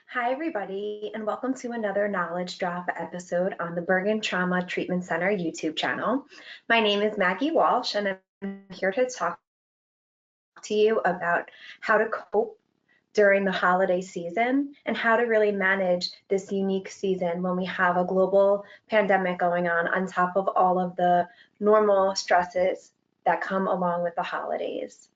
Hi, everybody, and welcome to another Knowledge Drop episode on the Bergen Trauma Treatment Center YouTube channel. My name is Maggie Walsh, and I'm here to talk to you about how to cope during the holiday season and how to really manage this unique season when we have a global pandemic going on top of all of the normal stresses that come along with the holidays.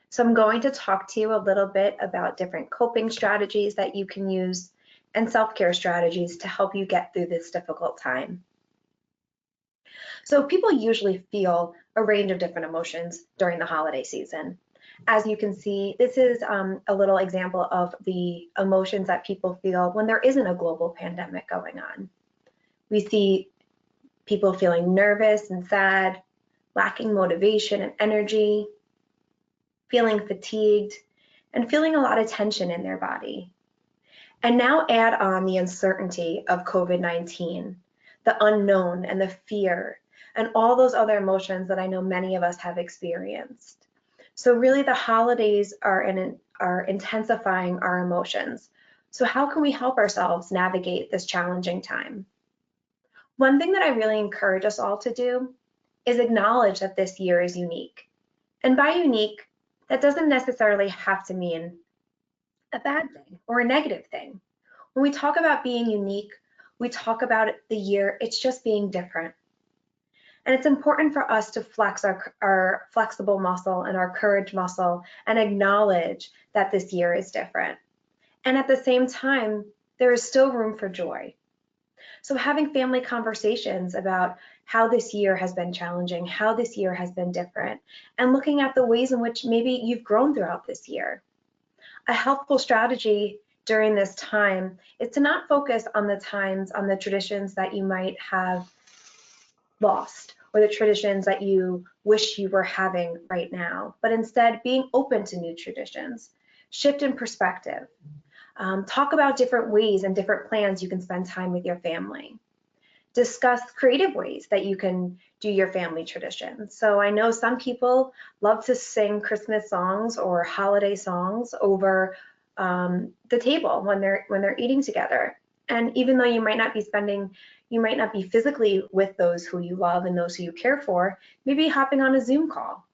So I'm going to talk to you a little bit about different coping strategies that you can use and self-care strategies to help you get through this difficult time. So people usually feel a range of different emotions during the holiday season. As you can see, this is a little example of the emotions that people feel when there isn't a global pandemic going on. We see people feeling nervous and sad, lacking motivation and energy, feeling fatigued, and feeling a lot of tension in their body. And now add on the uncertainty of COVID-19, the unknown and the fear, and all those other emotions that I know many of us have experienced. So really the holidays are intensifying our emotions. So how can we help ourselves navigate this challenging time? One thing that I really encourage us all to do is acknowledge that this year is unique. And by unique, that doesn't necessarily have to mean a bad thing or a negative thing. When we talk about being unique, we talk about the year, it's just being different. And it's important for us to flex our flexible muscle and our courage muscle and acknowledge that this year is different. And at the same time, there is still room for joy. So having family conversations about how this year has been challenging, how this year has been different, and looking at the ways in which maybe you've grown throughout this year. A helpful strategy during this time is to not focus on the traditions that you might have lost or the traditions that you wish you were having right now, but instead being open to new traditions, shift in perspective. Talk about different ways and different plans you can spend time with your family. Discuss creative ways that you can do your family traditions. So I know some people love to sing Christmas songs or holiday songs over the table when they're eating together. And even though you might not be physically with those who you love and those who you care for, maybe hopping on a Zoom call.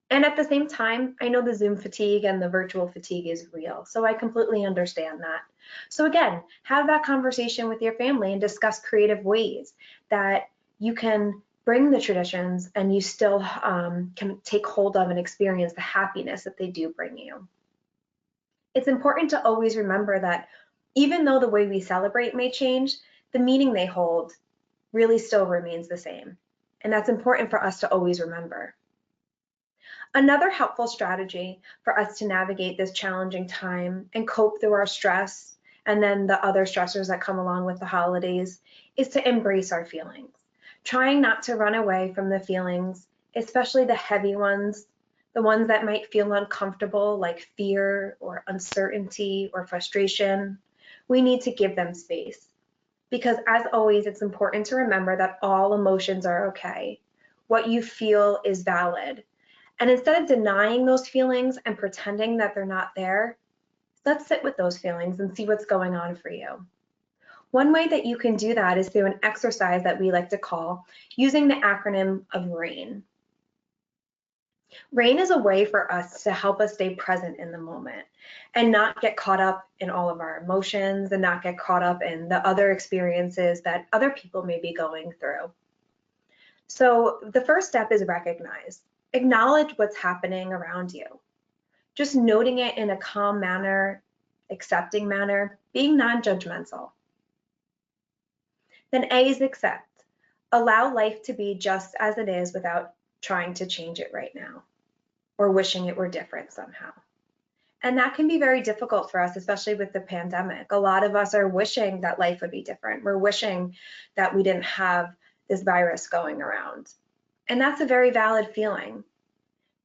And at the same time, I know the Zoom fatigue and the virtual fatigue is real, so I completely understand that. So again, have that conversation with your family and discuss creative ways that you can bring the traditions and you still can take hold of and experience the happiness that they do bring you. It's important to always remember that even though the way we celebrate may change, the meaning they hold really still remains the same. And that's important for us to always remember. Another helpful strategy for us to navigate this challenging time and cope through our stress and then the other stressors that come along with the holidays is to embrace our feelings. Trying not to run away from the feelings, especially the heavy ones, the ones that might feel uncomfortable like fear or uncertainty or frustration. We need to give them space because as always, it's important to remember that all emotions are okay. What you feel is valid. And instead of denying those feelings and pretending that they're not there, let's sit with those feelings and see what's going on for you. One way that you can do that is through an exercise that we like to call using the acronym of RAIN. RAIN is a way for us to help us stay present in the moment and not get caught up in all of our emotions and not get caught up in the other experiences that other people may be going through. So the first step is recognize. Acknowledge what's happening around you. Just noting it in a calm manner, accepting manner, being non-judgmental. Then A is accept. Allow life to be just as it is without trying to change it right now or wishing it were different somehow. And that can be very difficult for us, especially with the pandemic. A lot of us are wishing that life would be different. We're wishing that we didn't have this virus going around. And that's a very valid feeling.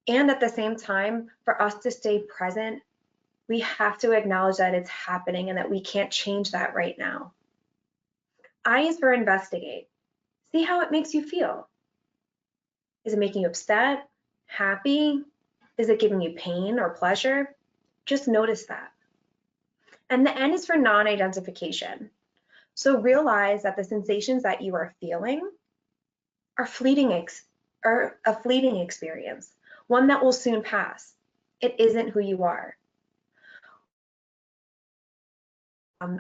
And at the same time, for us to stay present, we have to acknowledge that it's happening and that we can't change that right now. I is for investigate. See how it makes you feel. Is it making you upset, happy? Is it giving you pain or pleasure? Just notice that. And the N is for non-identification. So realize that the sensations that you are feeling are a fleeting experience, one that will soon pass. It isn't who you are.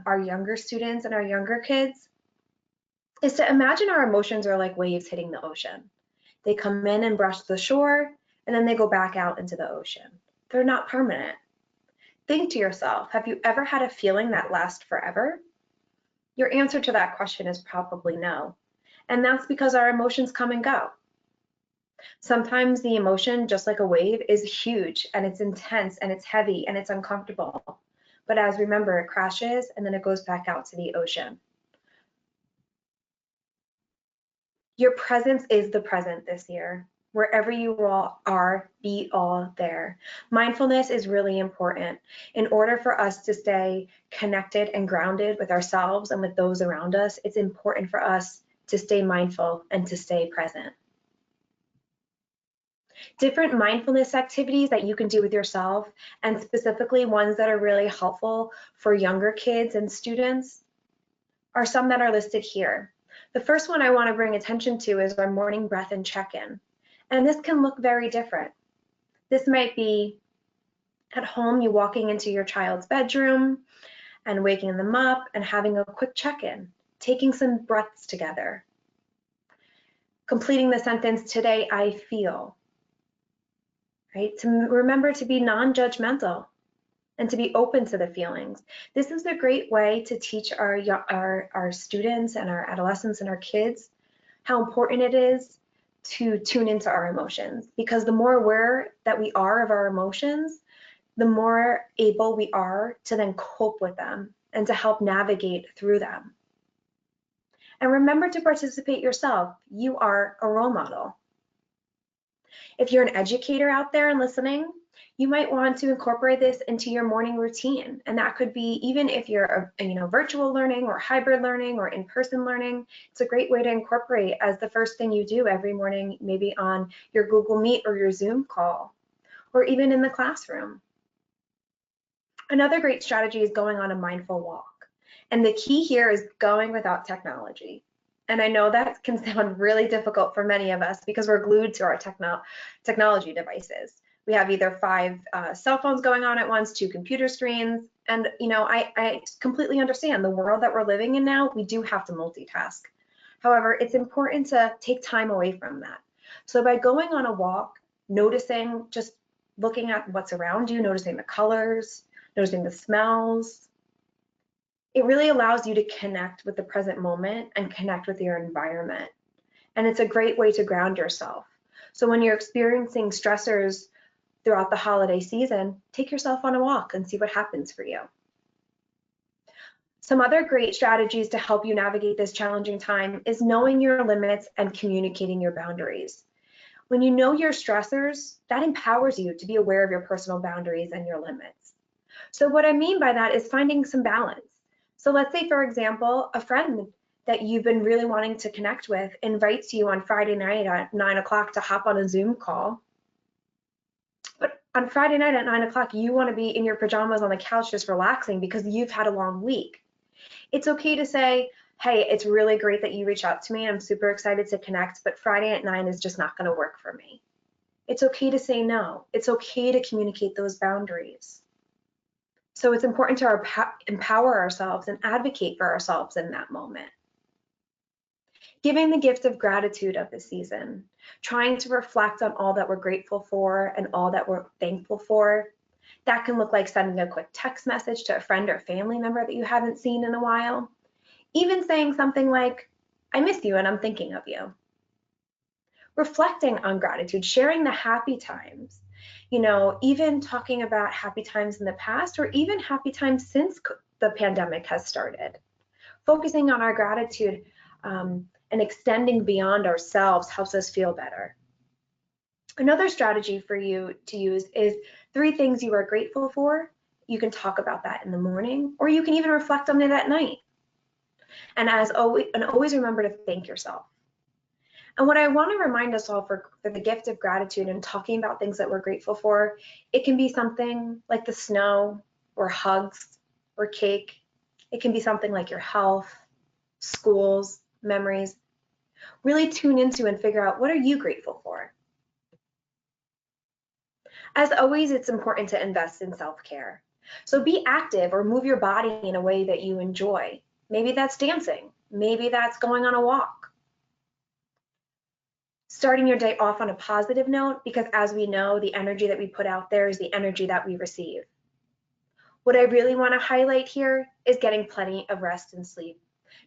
Our younger students and our younger kids is to imagine our emotions are like waves hitting the ocean. They come in and brush the shore, and then they go back out into the ocean. They're not permanent. Think to yourself, have you ever had a feeling that lasts forever? Your answer to that question is probably no. And that's because our emotions come and go. Sometimes the emotion, just like a wave, is huge and it's intense and it's heavy and it's uncomfortable. But as remember, it crashes and then it goes back out to the ocean. Your presence is the present this year. Wherever you all are, be all there. Mindfulness is really important. In order for us to stay connected and grounded with ourselves and with those around us, it's important for us to stay mindful and to stay present. Different mindfulness activities that you can do with yourself, and specifically ones that are really helpful for younger kids and students, are some that are listed here. The first one I want to bring attention to is our morning breath and check-in. And this can look very different. This might be at home, you walking into your child's bedroom and waking them up and having a quick check-in, taking some breaths together. Completing the sentence, today I feel, right? To remember to be non-judgmental and to be open to the feelings. This is a great way to teach our students and our adolescents and our kids how important it is to tune into our emotions, because the more aware that we are of our emotions, the more able we are to then cope with them and to help navigate through them. And remember to participate yourself. You are a role model. If you're an educator out there and listening, you might want to incorporate this into your morning routine. And that could be, even if you're virtual learning or hybrid learning or in-person learning, it's a great way to incorporate as the first thing you do every morning, maybe on your Google Meet or your Zoom call, or even in the classroom. Another great strategy is going on a mindful walk. And the key here is going without technology. And I know that can sound really difficult for many of us because we're glued to our technology devices. We have either 5 cell phones going on at once, 2 computer screens. And I completely understand the world that we're living in now, we do have to multitask. However, it's important to take time away from that. So by going on a walk, noticing, just looking at what's around you, noticing the colors, noticing the smells, it really allows you to connect with the present moment and connect with your environment. And it's a great way to ground yourself. So when you're experiencing stressors throughout the holiday season, take yourself on a walk and see what happens for you. Some other great strategies to help you navigate this challenging time is knowing your limits and communicating your boundaries. When you know your stressors, that empowers you to be aware of your personal boundaries and your limits. So what I mean by that is finding some balance. So let's say, for example, a friend that you've been really wanting to connect with invites you on Friday night at 9 o'clock to hop on a Zoom call. But on Friday night at 9 o'clock, you want to be in your pajamas on the couch just relaxing because you've had a long week. It's okay to say, hey, it's really great that you reached out to me. I'm super excited to connect, but Friday at 9 is just not going to work for me. It's okay to say no. It's okay to communicate those boundaries. So it's important to empower ourselves and advocate for ourselves in that moment. Giving the gift of gratitude of the season, trying to reflect on all that we're grateful for and all that we're thankful for. That can look like sending a quick text message to a friend or family member that you haven't seen in a while. Even saying something like, I miss you and I'm thinking of you. Reflecting on gratitude, sharing the happy times, even talking about happy times in the past or even happy times since the pandemic has started. Focusing on our gratitude and extending beyond ourselves helps us feel better. Another strategy for you to use is 3 things you are grateful for. You can talk about that in the morning, or you can even reflect on it at night. And always remember to thank yourself. And what I want to remind us all for the gift of gratitude and talking about things that we're grateful for, it can be something like the snow or hugs or cake. It can be something like your health, schools, memories. Really tune into and figure out, what are you grateful for? As always, it's important to invest in self-care. So be active or move your body in a way that you enjoy. Maybe that's dancing. Maybe that's going on a walk. Starting your day off on a positive note, because as we know, the energy that we put out there is the energy that we receive. What I really want to highlight here is getting plenty of rest and sleep,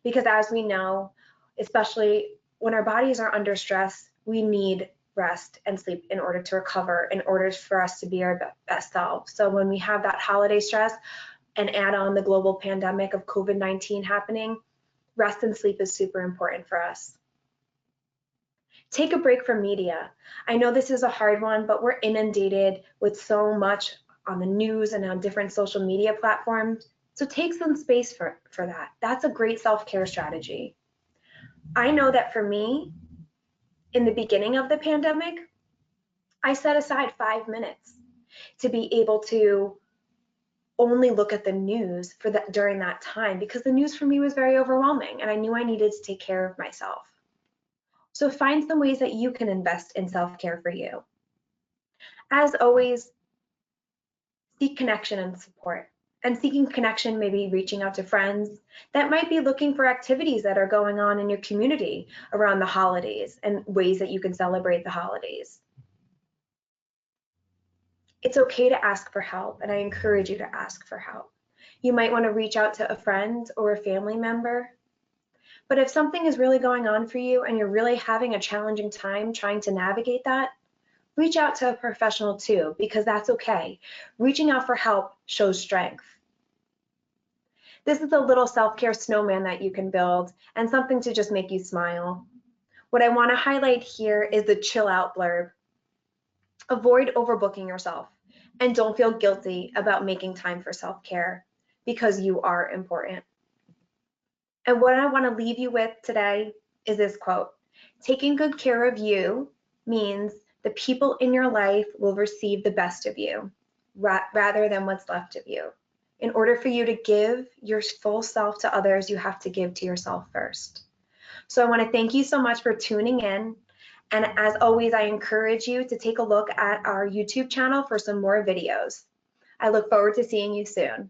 because as we know, especially when our bodies are under stress, we need rest and sleep in order to recover, in order for us to be our best selves. So when we have that holiday stress and add on the global pandemic of COVID-19 happening, rest and sleep is super important for us. Take a break from media. I know this is a hard one, but we're inundated with so much on the news and on different social media platforms. So take some space for that. That's a great self-care strategy. I know that for me, in the beginning of the pandemic, I set aside 5 minutes to be able to only look at the news for that during that time, because the news for me was very overwhelming and I knew I needed to take care of myself. So find some ways that you can invest in self-care for you. As always, seek connection and support. And seeking connection may be reaching out to friends that might be looking for activities that are going on in your community around the holidays and ways that you can celebrate the holidays. It's okay to ask for help, and I encourage you to ask for help. You might want to reach out to a friend or a family member. But if something is really going on for you and you're really having a challenging time trying to navigate that, reach out to a professional too, because that's okay. Reaching out for help shows strength. This is a little self-care snowman that you can build and something to just make you smile. What I want to highlight here is the chill out blurb. Avoid overbooking yourself and don't feel guilty about making time for self-care, because you are important. And what I want to leave you with today is this quote: taking good care of you means the people in your life will receive the best of you rather than what's left of you. In order for you to give your full self to others, you have to give to yourself first. So I want to thank you so much for tuning in. And as always, I encourage you to take a look at our YouTube channel for some more videos. I look forward to seeing you soon.